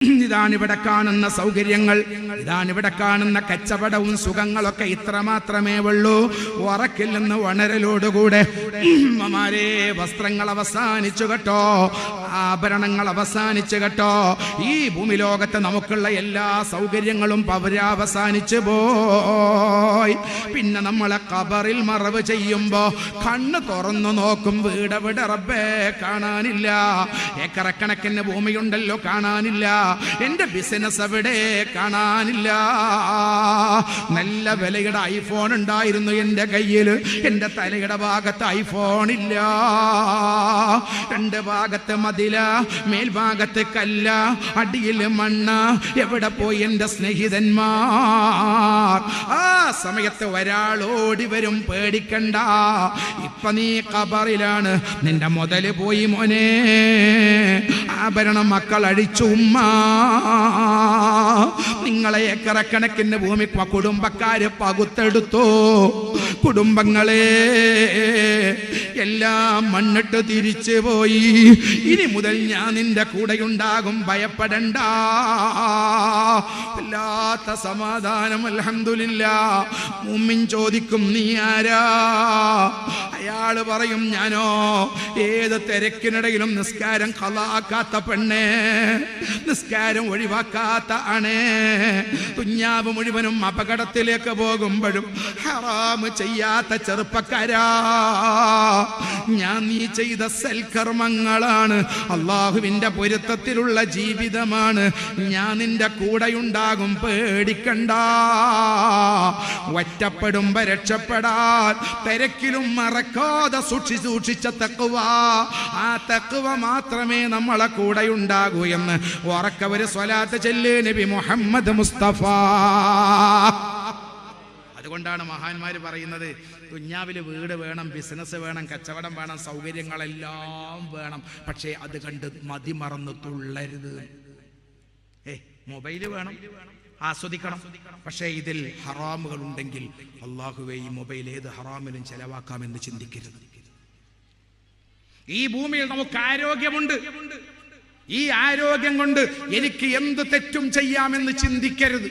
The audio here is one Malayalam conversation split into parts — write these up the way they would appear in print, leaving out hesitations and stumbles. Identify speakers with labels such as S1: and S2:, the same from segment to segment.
S1: ഇതാണിവിടെ കാണുന്ന സൗകര്യങ്ങൾ, ഇതാണിവിടെ കാണുന്ന കച്ചവടവും സുഖങ്ങളൊക്കെ ഇത്ര മാത്രമേ ഉള്ളൂ. ഉറക്കിൽ നിന്ന് ഉണരലോടുകൂടെ ഉമ്മമാരെ വസ്ത്രങ്ങൾ അവസാനിച്ചു കേട്ടോ, ആഭരണങ്ങൾ അവസാനിച്ചു കേട്ടോ. ഈ ഭൂമി ലോകത്ത് നമുക്കുള്ള എല്ലാ സൗകര്യങ്ങളും അവസാനിച്ചു പോയി. പിന്നെ നമ്മളെ ഖബറിൽ മറവ് ചെയ്യുമ്പോ കണ്ണ് തുറന്നു നോക്കും, വീടെവിടെ റബ്ബേ കാണാനില്ല, ഏക്കറക്കണക്കിന് ഭൂമിയുണ്ടല്ലോ കാണാനില്ല, എന്റെ ബിസിനസ് എവിടെ കാണാനില്ല. നല്ല വിലയുടെ ഐഫോൺ ഉണ്ടായിരുന്നു എൻ്റെ കയ്യിൽ, എൻ്റെ തലയുടെ ഭാഗത്ത് ഐഫോൺ ഇല്ല. രണ്ട് ഭാഗത്ത് മതില, മേൽഭാഗത്ത് കല്ല, അടിയിൽ മണ്ണ്. എവിടെ പോയി എൻ്റെ സ്നേഹിതന്മാർ? ആ സമയത്ത് ഒരാളോടി വരും, പേടിക്കണ്ട, ഇപ്പൊ നീ ഖബറിലാണ്, നിന്റെ മുതല് പോയി മോനെ, ആഭരണം മക്കൾ അഴിച്ചു ഉമ്മ, നിങ്ങളെ ഏക്കറക്കണക്കിന് ഭൂമി കുടുംബക്കാര് പകുത്തെടുത്തു. കുടുംബങ്ങളെ എല്ലാം മണ്ണിട്ട് തിരിച്ചു പോയി. ഇനി മുതൽ ഞാൻ നിന്റെ കൂടെയുണ്ടാകും, ഭയപ്പെടണ്ട. വല്ലാത്ത സമാധാനം, അൽഹംദുലില്ലാഹ്. മുഅ്മിൻ ചോദിക്കും, നീ ആരാ? അയാള് പറയും, ഞാനോ ഏത് തിരക്കിനിടയിലും നിസ്കാരം ഖളാക്കാത്ത പെണ്ണേ, നിസ്കാരം ഒഴിവാക്കാത്ത ആണേ, ദുനിയാവ് മുഴുവനും അപകടത്തിലേക്ക് പോകുമ്പോഴും ഹറാം ചെയ്യാത്ത ചെറുപ്പക്കാരാ, ഞാൻ നീ ചെയ്ത സൽക്കർമ്മങ്ങളാണ്, അള്ളാഹുവിന്റെ പൊരുത്തത്തിലുള്ള ജീവിതമാണ്, ഞാൻ നിന്റെ കൂടെയുണ്ടാകും, പേടിക്കണ്ട. ഒറ്റപ്പെടുമ്പോ രക്ഷപ്പെടാൻ തിരക്കിലും മറക്കാതെ സൂക്ഷിച്ച തഖ്വ, ആ തഖ്വ മാത്രമേ നമ്മളെ കൂടെയുണ്ടാകൂ എന്ന് ഉറക്കവര് സ്വലാത്ത് ചൊല്ല് നബി മുഹമ്മദ് മുസ്തഫ. അതുകൊണ്ടാണ് മഹാന്മാര് പറയുന്നത്, ദുനിയാവില് വീട് വേണം, ബിസിനസ് വേണം, കച്ചവടം വേണം, സൗകര്യങ്ങളെല്ലാം വേണം, പക്ഷേ അത് കണ്ട് മതിമറന്ന് തുള്ളരുത്. മൊബൈല് വേണം, ആസ്വദിക്കണം, പക്ഷേ ഇതിൽ ഹറാമുകൾ ഉണ്ടെങ്കിൽ അല്ലാഹുവേ ഈ മൊബൈൽ ഏത് ഹറാമിനും ചെലവാക്കാമെന്ന് ചിന്തിക്കരുത്. ഈ ഭൂമിയിൽ നമുക്ക് ആരോഗ്യമുണ്ട്, ഈ ആരോഗ്യം കൊണ്ട് എനിക്ക് എന്ത് തെറ്റും ചെയ്യാമെന്ന് ചിന്തിക്കരുത്.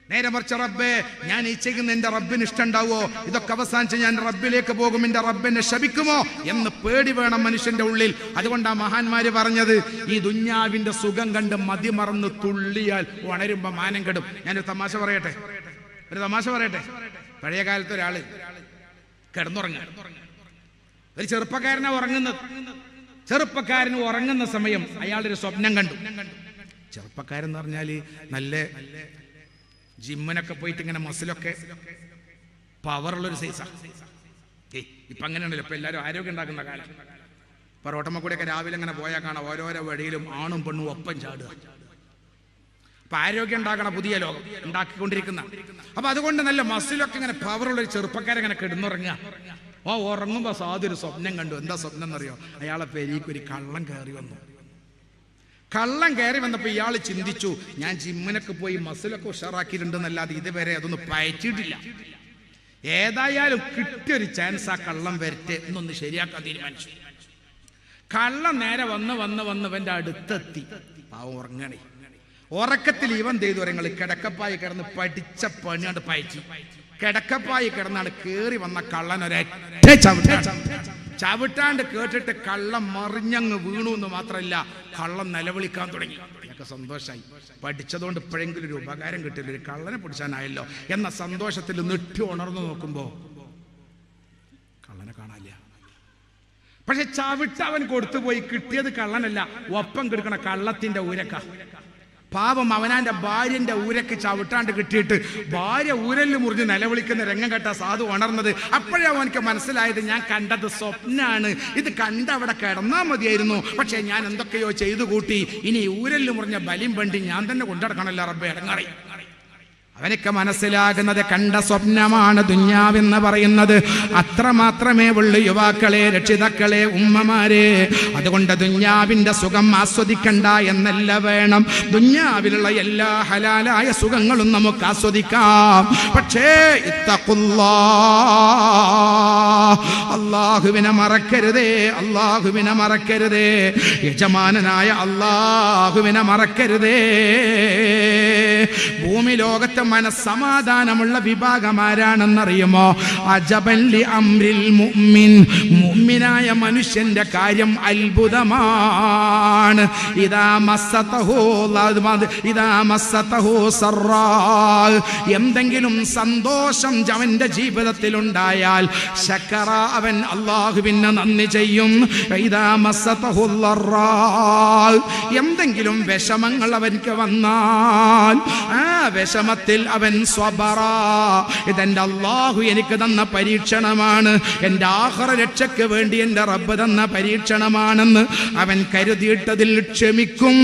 S1: നേരെ മറിച്ച്, റബ്ബേ ഞാൻ ഈ ചെയ്യുന്ന എൻ്റെ റബ്ബിന് ഇഷ്ടമുണ്ടാവോ, ഇതൊക്കെ അവസാനിച്ച് ഞാൻ റബ്ബിലേക്ക് പോകും, എൻ്റെ റബ്ബിനെ ശപിക്കുമോ എന്ന് പേടി വേണം മനുഷ്യന്റെ ഉള്ളിൽ. അതുകൊണ്ടാണ് മഹാന്മാര് പറഞ്ഞത്, ഈ ദുന്യാവിന്റെ സുഖം കണ്ട് മതിമറന്ന് തുള്ളിയാൽ ഉണരുമ്പോ മാനം കെടും. ഞാനൊരു തമാശ പറയട്ടെ, പഴയ കാലത്ത് ഒരാള് കിടന്നുറങ്ങുക, ഒരു ചെറുപ്പക്കാരന് ഉറങ്ങുന്ന സമയം അയാളൊരു സ്വപ്നം കണ്ടു. ചെറുപ്പക്കാരൻ എന്ന് പറഞ്ഞാല് നല്ല ജിമ്മിനൊക്കെ പോയിട്ട് ഇങ്ങനെ മസിലൊക്കെ പവറുള്ളൊരു സൈസാണ്. ഇപ്പൊ അങ്ങനെയാണല്ലോ, ഇപ്പൊ എല്ലാവരും ആരോഗ്യം ഉണ്ടാക്കുന്ന കാലം. ഇപ്പൊ റോട്ടമ്മ കൂടെയൊക്കെ രാവിലെ അങ്ങനെ പോയാൽ കാണാം, ഓരോരോ വഴിയിലും ആണും പെണ്ണും ഒപ്പം ചാടുക. അപ്പൊ ആരോഗ്യം ഉണ്ടാക്കണ പുതിയ ലോകം ഉണ്ടാക്കിക്കൊണ്ടിരിക്കുന്ന. അപ്പൊ അതുകൊണ്ട് നല്ല മസിലൊക്കെ ഇങ്ങനെ പവറുള്ളൊരു ചെറുപ്പക്കാരങ്ങനെ കിടന്നുറങ്ങുക. ഉറങ്ങുമ്പോ സാധു ഒരു സ്വപ്നം കണ്ടു. എന്താ സ്വപ്നം എന്നറിയോ? അയാളെ പെരീക്കൊരു കള്ളം കയറി വന്നു. കള്ളം കയറി വന്നപ്പോൾ ഇയാൾ ചിന്തിച്ചു, ഞാൻ ജിമ്മിനൊക്കെ പോയി മസിലൊക്കെ ഉഷാറാക്കിയിട്ടുണ്ടെന്നല്ലാതെ ഇതുവരെ അതൊന്നും പയറ്റിയിട്ടില്ല. ഏതായാലും കിട്ടിയൊരു ചാൻസ് ആ കള്ളം വരട്ടെ എന്നൊന്ന് ശരിയാക്കാൻ തീരുമാനിച്ചു. കള്ളം നേരെ വന്ന് ഇവന്റെ അടുത്തെത്തി. പാവം ഉറങ്ങണേ. ഉറക്കത്തിൽ ഇവൻ ചെയ്തു പറയുങ്ങൾ കിടക്കപ്പായി കിടന്ന് പഠിച്ച പണിയാണ്ട് പയറ്റി. കിടക്കപ്പായി കിടന്നാണ് കേറി വന്ന കള്ളനൊരൊറ്റ ചവിട്ടാണ്ട് കേട്ടിട്ട് കള്ളം മറിഞ്ഞങ്ങ് വീണു എന്ന് മാത്രമല്ല, കള്ളം നിലവിളിക്കാൻ തുടങ്ങി. ഒക്കെ സന്തോഷമായി. പഠിച്ചതുകൊണ്ട് ഇപ്പോഴെങ്കിലും ഒരു ഉപകാരം കിട്ടില്ല, ഒരു കള്ളനെ പിടിച്ചാനായല്ലോ എന്ന സന്തോഷത്തിൽ നെട്ടി ഉണർന്നു നോക്കുമ്പോ കള്ളനെ കാണാനില്ല. പക്ഷെ ചവിട്ട് അവൻ കൊടുത്തുപോയി. കിട്ടിയത് കള്ളനല്ല, ഒപ്പം കിടക്കണ കള്ളത്തിന്റെ ഊരക്ക. പാവം അവനാന്റെ ഭാര്യന്റെ ഊരക്ക് ചവിട്ടാണ്ട് കിട്ടിയിട്ട് ഭാര്യ ഊരല് മുറിഞ്ഞ് നിലവിളിക്കുന്ന രംഗം കേട്ട സാധു ഉണർന്നത്. അപ്പോഴേ അവനക്ക് മനസ്സിലായത്, ഞാൻ കണ്ടത് സ്വപ്നാണ്, ഇത് കണ്ട് അവിടെ കിടന്നാ മതിയായിരുന്നു, പക്ഷെ ഞാൻ എന്തൊക്കെയോ ചെയ്തു കൂട്ടി, ഇനി ഊരല് മുറിഞ്ഞ ബലിം വണ്ടി ഞാൻ തന്നെ കൊണ്ടുനടക്കണല്ലോ റബ്ബേ, ഇടങ്ങാറി. അവനൊക്കെ മനസ്സിലാകുന്നത് കണ്ട സ്വപ്നമാണ് ദുന്യാവെന്ന് പറയുന്നത്. അത്രമാത്രമേ ഉള്ളൂ യുവാക്കളെ, രക്ഷിതാക്കളെ, ഉമ്മമാരെ. അതുകൊണ്ട് ദുന്യാവിന്റെ സുഖം ആസ്വദിക്കണ്ട എന്നല്ല വേണം. ദുന്യാവിലുള്ള എല്ലാ ഹലാലായ സുഖങ്ങളും നമുക്ക് ആസ്വദിക്കാം. പക്ഷേ അല്ലാഹുവിനെ മറക്കരുതേ, അല്ലാഹുവിനെ മറക്കരുതേ, യജമാനനായ അല്ലാഹുവിനെ മറക്കരുതേ. ഭൂമി ലോകത്തെ മനസ്സമാധാനമുള്ള വിഭാഗമാരാണെന്നറിയുമോ? അജബൻ ലി അംരിൽ മുഅ്മിൻ, മുഅ്മിനായ മനുഷ്യന്റെ കാര്യം അത്ഭുതമാണ്. ഇദാ മസ്സതഹു സറാ, എന്തെങ്കിലും സന്തോഷം അവന്റെ ജീവിതത്തിൽ ഉണ്ടായാൽ ശക്കറ, അവൻ അല്ലാഹുവിനെ നന്ദി ചെയ്യും. ഇദാ മസ്സതഹു ളറാ, എന്തെങ്കിലും വിഷമങ്ങൾ അവൻക്ക് വന്നാൽ ആ വിഷമത്തിൽ അവൻ സ്വബറ, ഇതെന്റെ അല്ലാഹു എനിക്ക് തന്ന പരീക്ഷണമാണ്, എൻ്റെ ആഖിറ രക്ഷയ്ക്ക് വേണ്ടി എൻ്റെ റബ്ബ് തന്ന പരീക്ഷണമാണെന്ന് അവൻ കരുതിയിട്ടതിൽ ക്ഷമിക്കും.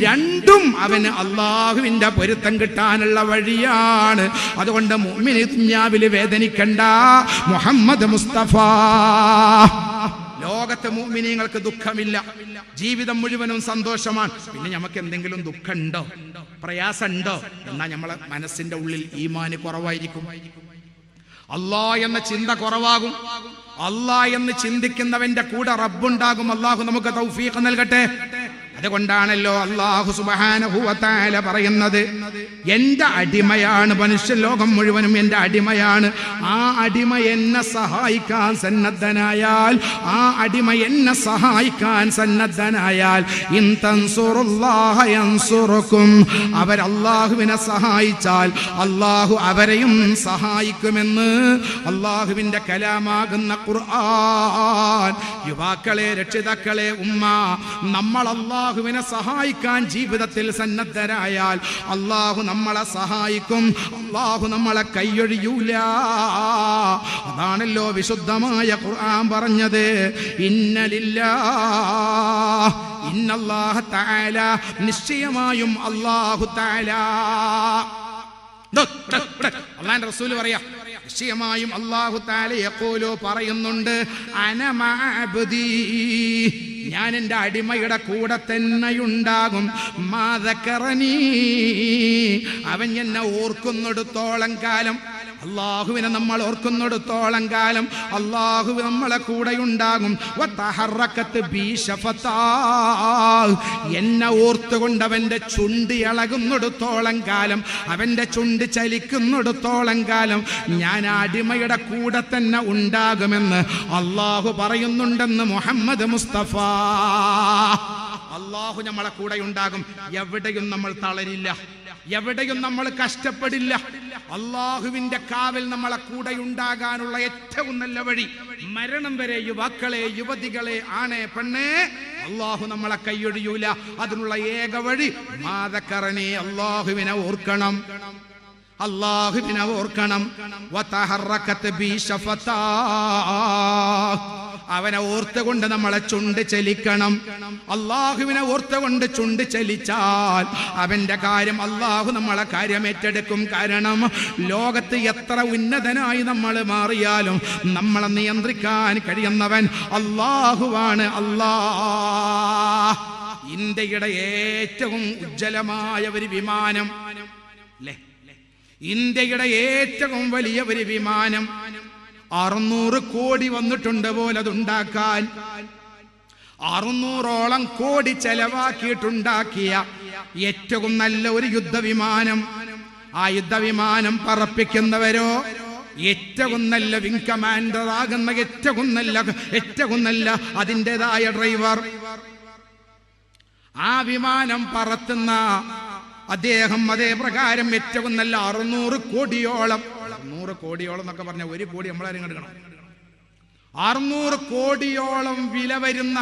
S1: രണ്ടും അവന് അല്ലാഹുവിൻ്റെ പൊരുത്തം കിട്ടാനുള്ള വഴിയാണ്. അതുകൊണ്ട് മുഅ്മിൻ ദുനിയാവിൽ വേദനിക്കണ്ട. മുഹമ്മദ് മുസ്തഫ, ലോകത്തെ മുഅ്മിനീങ്ങൾക്ക് ദുഃഖമില്ല, ജീവിതം മുഴുവനും സന്തോഷമാണ്. പിന്നെ നമുക്ക് എന്തെങ്കിലും ദുഃഖമുണ്ടോ, പ്രയാസമുണ്ടോ എന്നാൽ നമ്മളെ മനസ്സിന്റെ ഉള്ളിൽ ഈമാന് കുറവായിരിക്കും, അല്ലാഹ് എന്ന ചിന്ത കുറവാകും. അല്ലാഹ് എന്ന് ചിന്തിക്കുന്നവന്റെ കൂടെ റബ്ബുണ്ടാകും. അല്ലാഹു നമുക്ക് തൗഫീഖ് നൽകട്ടെ. അതുകൊണ്ടാണല്ലോ അല്ലാഹു സുബ്ഹാനഹു വ തആല പറയുന്നത്, എൻ്റെ അടിമയാണ് മനുഷ്യ ലോകം മുഴുവനും എൻ്റെ അടിമയാണ്. ആ അടിമ എന്നെ സഹായിക്കാൻ സന്നദ്ധനായാൽ, ആ അടിമ എന്നെ സഹായിക്കാൻ സന്നദ്ധനായാൽ, ഇൻ തൻസുറുല്ലാഹ യൻസുറുക്കും, അവർ അല്ലാഹുവിനെ സഹായിച്ചാൽ അല്ലാഹു അവരെയും സഹായിക്കുമെന്ന് അല്ലാഹുവിൻ്റെ കലാമാകുന്ന ഖുർആൻ. യുവാക്കളെ, രക്ഷിതാക്കളെ, ഉമ്മ, നമ്മൾ അല്ലാഹുവിനെ സഹായിക്കാൻ ജീവിതത്തിൽ സന്നദ്ധരായാൽ അല്ലാഹു നമ്മളെ സഹായിക്കും. അല്ലാഹു നമ്മളെ കൈയൊഴിയൂല. അതാണല്ലോ വിശുദ്ധമായ ഖുർആൻ പറഞ്ഞത്, ഇന്നല്ലാഹ തആല, നിശ്ചയമായും അല്ലാഹു തആല, അല്ലാഹുവിന്റെ റസൂൽ പറയാ, നിശ്ചയമായും അല്ലാഹു തആല യഖൂലു പറയുന്നുണ്ട്, അന മഅബ്ദി, ഞാൻ എൻ്റെ അടിമയുടെ കൂടെ തന്നെയുണ്ടാകും. മാദക്കറനീ, അവൻ എന്നെ ഓർക്കുന്നിടത്തോളം കാലം, അല്ലാഹുവിനെ നമ്മൾ ഓർക്കുന്നിടത്തോളം കാലം അല്ലാഹു നമ്മളെ കൂടെയുണ്ടാകും. വതഹറക്കത്ത് ബി ശഫതാ, എന്നെ ഓർത്തുകൊണ്ട് അവൻ്റെ ചുണ്ട് ഇളകുന്നിടത്തോളം കാലം, അവൻ്റെ ചുണ്ട് ചലിക്കുന്നിടത്തോളം കാലം ഞാൻ അടിമയുടെ കൂടെ തന്നെ ഉണ്ടാകുമെന്ന് അല്ലാഹു പറയുന്നുണ്ടെന്ന് മുഹമ്മദ് മുസ്തഫ. അല്ലാഹു നമ്മളെ കൂടെ ഉണ്ടാകും. എവിടെയും നമ്മൾ തളരില്ല, എവിടെയും നമ്മൾ കഷ്ടപ്പെടില്ല. അല്ലാഹുവിന്റെ കാവൽ നമ്മളെ കൂടെ ഉണ്ടാകാനുള്ള ഏറ്റവും നല്ല വഴി, മരണം വരെ യുവാക്കളെ, യുവതികളെ, ആണേ പെണ്ണേ, അല്ലാഹു നമ്മളെ കൈയൊഴിയൂല. അതിനുള്ള ഏക വഴി മാദക്കറനെ, അല്ലാഹുവിനെ ഓർക്കണം, അല്ലാഹുവിനെ ഓർക്കണം. വതഹറക്കത്ത് ബി ശഫതാ, അവനെ ഓർത്തുകൊണ്ട് നമ്മളെ ചുണ്ട് ചലിക്കണം. അല്ലാഹുവിനെ ഓർത്തുകൊണ്ട് ചുണ്ട് ചലിച്ചാൽ അവന്റെ കാര്യം, അല്ലാഹു നമ്മളെ കാര്യം ഏറ്റെടുക്കും. കാരണം ലോകത്ത് എത്ര ഉന്നതനായി നമ്മൾ മാറിയാലും നമ്മളെ നിയന്ത്രിക്കാൻ കഴിയുന്നവൻ അല്ലാഹുവാണ്. അല്ലാഹ് ഇന്ത്യയുടെ ഏറ്റവും ഉജ്ജ്വലമായ ഒരു വിമാനം അല്ലേ, ഇന്ത്യയുടെ ഏറ്റവും വലിയ ഒരു വിമാനം 600 കോടി വന്നിട്ടുണ്ട് പോലെ അതുണ്ടാക്കാൻ. 600ഓളം കോടി ചെലവാക്കിയിട്ടുണ്ടാക്കിയ ഏറ്റവും നല്ല ഒരു യുദ്ധവിമാനം. ആ യുദ്ധവിമാനം പറപ്പിക്കുന്നവരോ ഏറ്റവും നല്ല വിംഗ് കമാൻഡർ ആകുന്ന ഏറ്റവും നല്ല അതിൻ്റെതായ ഡ്രൈവർ. ആ വിമാനം പറത്തുന്ന അദ്ദേഹം അതേ പ്രകാരം ഏറ്റവും നല്ല 600 കോടിയോളം, 100 കോടിയോളം എന്നൊക്കെ പറഞ്ഞ 1 കോടി നമ്മളാരും എടുക്കണം, 600 കോടിയോളം വില വരുന്ന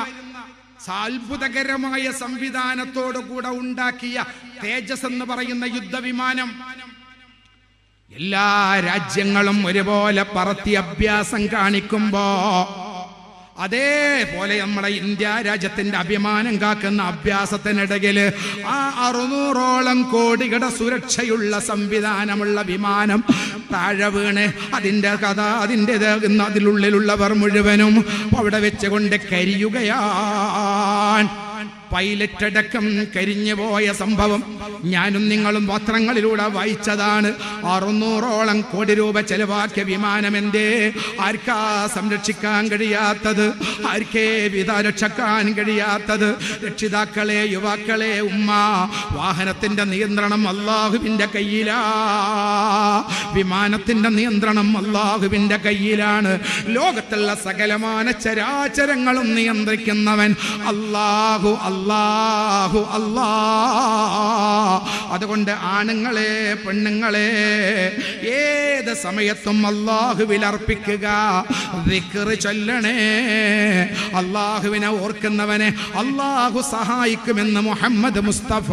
S1: അത്ഭുതകരമായ സംവിധാനത്തോടു കൂടെ ഉണ്ടാക്കിയ തേജസ് എന്ന് പറയുന്ന യുദ്ധവിമാനം എല്ലാ രാജ്യങ്ങളും ഒരുപോലെ പറത്തി അഭ്യാസം കാണിക്കുമ്പോ അതേപോലെ നമ്മുടെ ഇന്ത്യ രാജ്യത്തിന്റെ അഭിമാനം കാക്കുന്ന അഭ്യാസത്തിനിടയിൽ ആ 600ഓളം കോടിയുടെ സുരക്ഷയുള്ള സംവിധാനമുള്ള വിമാനം താഴെ വീണ് അതിന്റെ കഥ അതിലുള്ളിലുള്ളവർ മുഴുവനും അവിടെ വെച്ചുകൊണ്ട് കരിയുകയാണ്. പൈലറ്റ് അടക്കം കരിഞ്ഞു പോയ സംഭവം ഞാനും നിങ്ങളും പത്രങ്ങളിലൂടെ വായിച്ചതാണ്. 600ഓളം കോടി രൂപ ചെലവാക്കിയ വിമാനം എന്തേ ആർക്കാ സംരക്ഷിക്കാൻ കഴിയാത്തത്? ആർക്കേ രക്ഷക്കാൻ കഴിയാത്തത്? രക്ഷിതാക്കളെ, യുവാക്കളെ, ഉമ്മ, വാഹനത്തിന്റെ നിയന്ത്രണം അല്ലാഹുവിന്റെ കയ്യിലാ. വിമാനത്തിന്റെ നിയന്ത്രണം അല്ലാഹുവിന്റെ കയ്യിലാണ്. ലോകത്തുള്ള സകലമാന ചരാചരങ്ങളും നിയന്ത്രിക്കുന്നവൻ അല്ലാഹു അല്ലാഹു അല്ലാ. അതുകൊണ്ട് ആണുങ്ങളെ, പെണ്ണുങ്ങളെ, ഏത് സമയത്തും അല്ലാഹുവിൽ അർപ്പിക്കുക, ദിക്ർ ചൊല്ലണേ. അല്ലാഹുവിനെ ഓർക്കുന്നവനെ അല്ലാഹു സഹായിക്കുമെന്ന് മുഹമ്മദ് മുസ്തഫ.